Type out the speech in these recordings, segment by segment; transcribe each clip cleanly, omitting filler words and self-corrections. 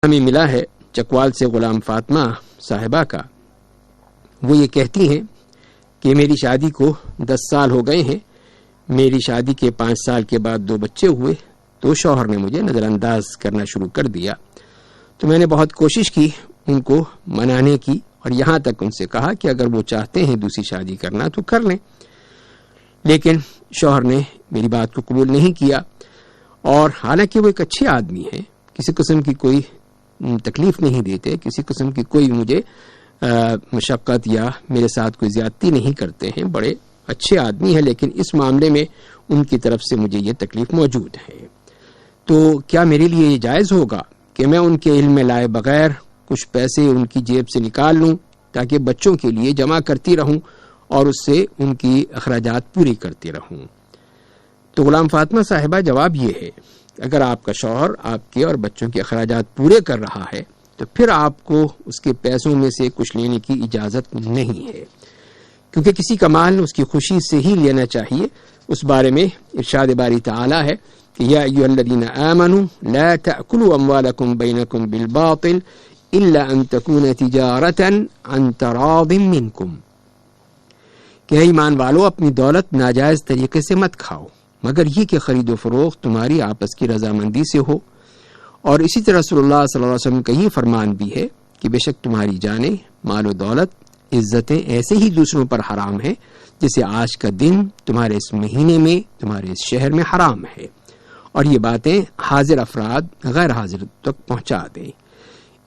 ہمیں ملا ہے چکوال سے غلام فاطمہ صاحبہ کا. وہ یہ کہتی ہیں کہ میری شادی کو 10 سال ہو گئے ہیں. میری شادی کے 5 سال کے بعد 2 بچے ہوئے تو شوہر نے مجھے نظر انداز کرنا شروع کر دیا. تو میں نے بہت کوشش کی ان کو منانے کی اور یہاں تک ان سے کہا کہ اگر وہ چاہتے ہیں دوسری شادی کرنا تو کر لیں. لیکن شوہر نے میری بات کو قبول نہیں کیا. اور حالانکہ وہ ایک اچھے آدمی ہیں, کسی قسم کی کوئی تکلیف نہیں دیتے, کسی قسم کی کوئی مجھے مشقت یا میرے ساتھ کوئی زیادتی نہیں کرتے ہیں, بڑے اچھے آدمی ہیں, لیکن اس معاملے میں ان کی طرف سے مجھے یہ تکلیف موجود ہے. تو کیا میرے لیے یہ جائز ہوگا کہ میں ان کے علم میں لائے بغیر کچھ پیسے ان کی جیب سے نکال لوں تاکہ بچوں کے لیے جمع کرتی رہوں اور اس سے ان کی اخراجات پوری کرتی رہوں؟ تو غلام فاطمہ صاحبہ جواب یہ ہے کہ اگر آپ کا شوہر آپ کے اور بچوں کے اخراجات پورے کر رہا ہے تو پھر آپ کو اس کے پیسوں میں سے کچھ لینے کی اجازت نہیں ہے, کیونکہ کسی کا مال اس کی خوشی سے ہی لینا چاہیے. اس بارے میں ارشاد باری تعالی ہے کہ یا ایھا الذین آمنوا لا تأکلوا اموالکم بینکم بالباطل الا ان تکون تجارۃ عن تراض منکم, کہ ایمان والو اپنی دولت ناجائز طریقے سے مت کھاؤ مگر یہ کہ خرید و فروخت تمہاری آپس کی رضامندی سے ہو. اور اسی طرح رسول اللہ صلی اللہ علیہ وسلم کا یہ فرمان بھی ہے کہ بے شک تمہاری جانیں, مال و دولت, عزتیں ایسے ہی دوسروں پر حرام ہیں جیسے آج کا دن تمہارے اس مہینے میں تمہارے اس شہر میں حرام ہے. اور یہ باتیں حاضر افراد غیر حاضر تک پہنچا دیں.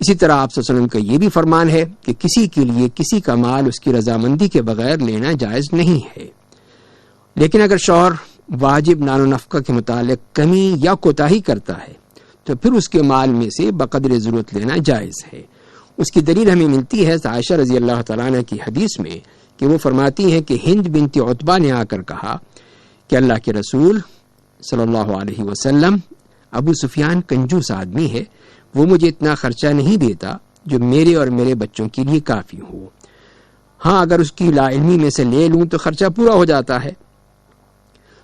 اسی طرح آپ صلی اللہ علیہ وسلم کا یہ بھی فرمان ہے کہ کسی کے لیے کسی کا مال اس کی رضامندی کے بغیر لینا جائز نہیں ہے. لیکن اگر شوہر واجب نان و نفقہ کے متعلق کمی یا کوتاہی کرتا ہے تو پھر اس کے مال میں سے بقدر ضرورت لینا جائز ہے. اس کی دلیل ہمیں ملتی ہے عائشہ رضی اللہ تعالیٰ عنہ کی حدیث میں کہ وہ فرماتی ہیں کہ ہند بنت عتبہ نے آ کر کہا کہ اللہ کے رسول صلی اللہ علیہ وسلم, ابو سفیان کنجوس آدمی ہے, وہ مجھے اتنا خرچہ نہیں دیتا جو میرے اور میرے بچوں کے لیے کافی ہو. ہاں اگر اس کی لا علمی میں سے لے لوں تو خرچہ پورا ہو جاتا ہے.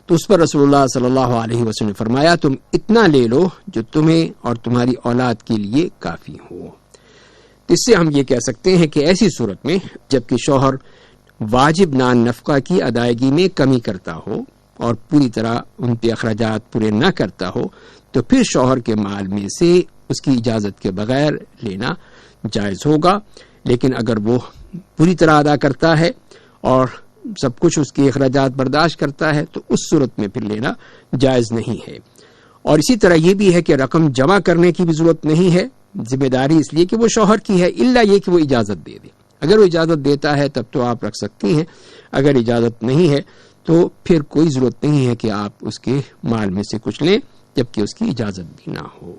تو اس پر رسول اللہ صلی اللہ علیہ وسلم نے فرمایا تم اتنا لے لو جو تمہیں اور تمہاری اولاد کے لیے کافی ہو. اس سے ہم یہ کہہ سکتے ہیں کہ ایسی صورت میں جبکہ شوہر واجب نان نفقہ کی ادائیگی میں کمی کرتا ہو اور پوری طرح ان پہ اخراجات پورے نہ کرتا ہو تو پھر شوہر کے مال میں سے اس کی اجازت کے بغیر لینا جائز ہوگا. لیکن اگر وہ پوری طرح ادا کرتا ہے اور سب کچھ اس کے اخراجات برداشت کرتا ہے تو اس صورت میں پھر لینا جائز نہیں ہے. اور اسی طرح یہ بھی ہے کہ رقم جمع کرنے کی بھی ضرورت نہیں ہے, ذمہ داری اس لیے کہ وہ شوہر کی ہے, الا یہ کہ وہ اجازت دے دے. اگر وہ اجازت دیتا ہے تب تو آپ رکھ سکتی ہیں, اگر اجازت نہیں ہے تو پھر کوئی ضرورت نہیں ہے کہ آپ اس کے مال میں سے کچھ لیں جبکہ اس کی اجازت بھی نہ ہو.